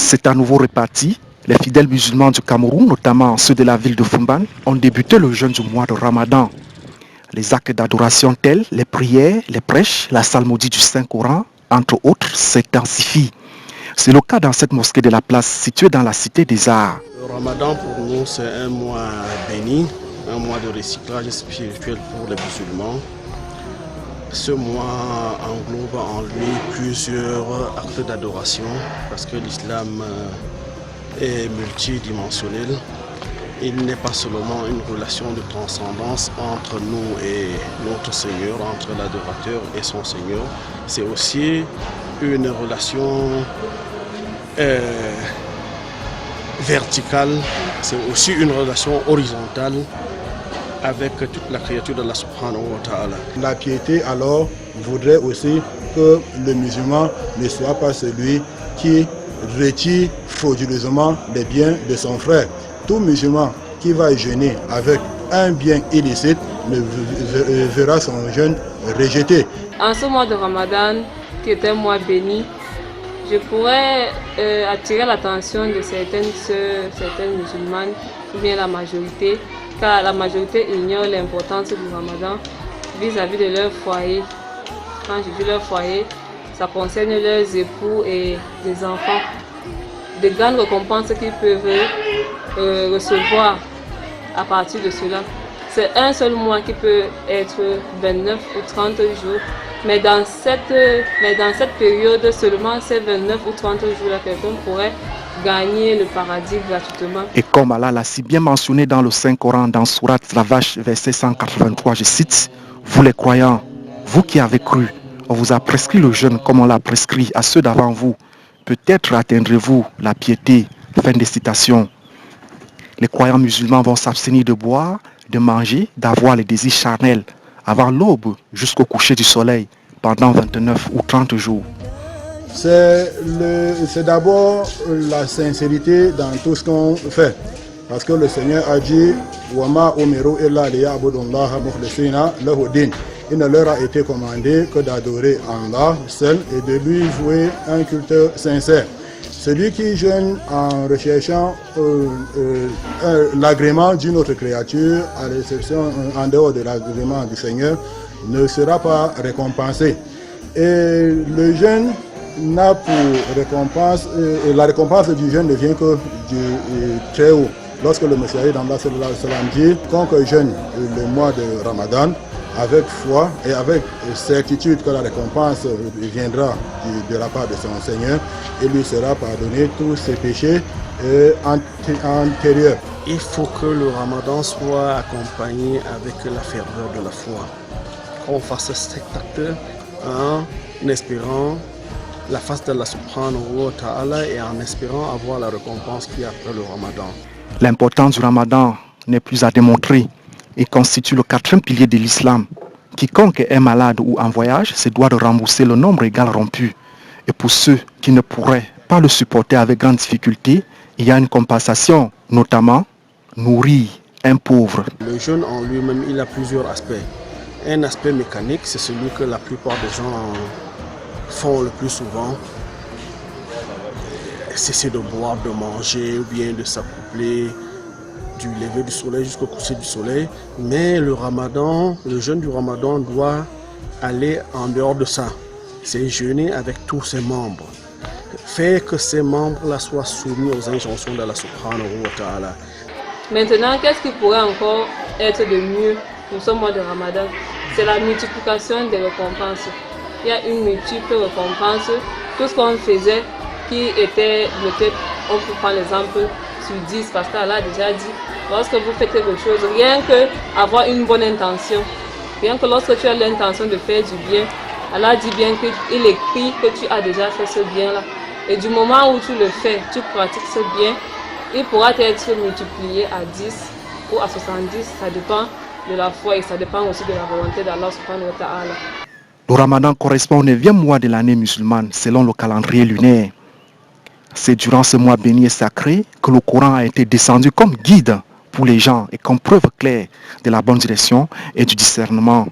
C'est à nouveau reparti. Les fidèles musulmans du Cameroun, notamment ceux de la ville de Foumban, ont débuté le jeûne du mois de Ramadan. Les actes d'adoration tels les prières, les prêches, la psalmodie du Saint-Coran, entre autres, s'intensifient. C'est le cas dans cette mosquée de la place située dans la cité des Arts. Le Ramadan pour nous c'est un mois béni, un mois de recyclage spirituel pour les musulmans. Ce mois englobe en lui plusieurs actes d'adoration parce que l'islam est multidimensionnel. Il n'est pas seulement une relation de transcendance entre nous et notre Seigneur, entre l'adorateur et son Seigneur. C'est aussi une relation verticale, c'est aussi une relation horizontale avec toute la créature de Allah subhanahu wa ta'ala. La piété alors voudrait aussi que le musulman ne soit pas celui qui retire frauduleusement les biens de son frère. Tout musulman qui va jeûner avec un bien illicite verra son jeûne rejeté. En ce mois de Ramadan, qui est un mois béni, je pourrais attirer l'attention de certaines sœurs, certaines musulmanes, ou bien la majorité, car la majorité ignore l'importance du Ramadan vis-à-vis de leur foyer. Quand je dis leur foyer, ça concerne leurs époux et les enfants. De grandes récompenses qu'ils peuvent recevoir à partir de cela. C'est un seul mois qui peut être 29 ou 30 jours. Mais dans cette période, seulement ces 29 ou 30 jours-là, quelqu'un pourrait gagner le paradis gratuitement. Et comme Allah l'a si bien mentionné dans le Saint-Coran, dans Surat la Vache, verset 183, je cite, « Vous les croyants, vous qui avez cru, on vous a prescrit le jeûne comme on l'a prescrit à ceux d'avant vous. Peut-être atteindrez-vous la piété. » Fin de citation. Les croyants musulmans vont s'abstenir de boire, de manger, d'avoir les désirs charnels avant l'aube jusqu'au coucher du soleil pendant 29 ou 30 jours. C'est d'abord la sincérité dans tout ce qu'on fait. Parce que le Seigneur a dit Wama umiru illa liya'budullaha mukhlisina lahu din. Il ne leur a été commandé que d'adorer Allah seul et de lui vouer un culte sincère. Celui qui jeûne en recherchant l'agrément d'une autre créature, à l'exception en dehors de l'agrément du Seigneur, ne sera pas récompensé. Et le jeûne n'a pour récompense, la récompense du jeûne ne vient que du très haut. Lorsque le Messie d'Allah sallallahu alayhi wa sallam dit qu'on jeûne le mois de Ramadan, avec foi et avec certitude que la récompense viendra de la part de son Seigneur et lui sera pardonné tous ses péchés antérieurs. Il faut que le Ramadan soit accompagné avec la ferveur de la foi. Qu'on fasse cet acte en espérant la face d'Allah subhanahu wa ta'ala et en espérant avoir la récompense qui est après le Ramadan. L'importance du Ramadan n'est plus à démontrer et constitue le quatrième pilier de l'islam. Quiconque est malade ou en voyage se doit de rembourser le nombre égal rompu. Et pour ceux qui ne pourraient pas le supporter avec grande difficulté, il y a une compensation, notamment nourrir un pauvre. Le jeûne en lui-même, il a plusieurs aspects. Un aspect mécanique, c'est celui que la plupart des gens font le plus souvent. Cesser de boire, de manger ou bien de s'accoupler du lever du soleil jusqu'au coucher du soleil. Mais le Ramadan, le jeûne du Ramadan doit aller en dehors de ça. C'est jeûner avec tous ses membres. Faire que ces membres-là soient soumis aux injonctions d'Allah subhanahu wa ta'ala. Maintenant, qu'est-ce qui pourrait encore être de mieux pour ce mois de Ramadan? C'est la multiplication des récompenses. Il y a une multiple récompense. Tout ce qu'on faisait qui était peut-être, on peut prendre l'exemple sur 10 parce qu'Allah a déjà dit, lorsque vous faites quelque chose, rien que avoir une bonne intention, rien que lorsque tu as l'intention de faire du bien, Allah dit bien qu'il écrit que tu as déjà fait ce bien-là. Et du moment où tu le fais, tu pratiques ce bien, il pourra être multiplié à 10 ou à 70, ça dépend de la foi et ça dépend aussi de la volonté d'Allah subhanahu wa ta'ala. Le Ramadan correspond au 9e mois de l'année musulmane selon le calendrier lunaire. C'est durant ce mois béni et sacré que le Coran a été descendu comme guide pour les gens et comme preuve claire de la bonne direction et du discernement.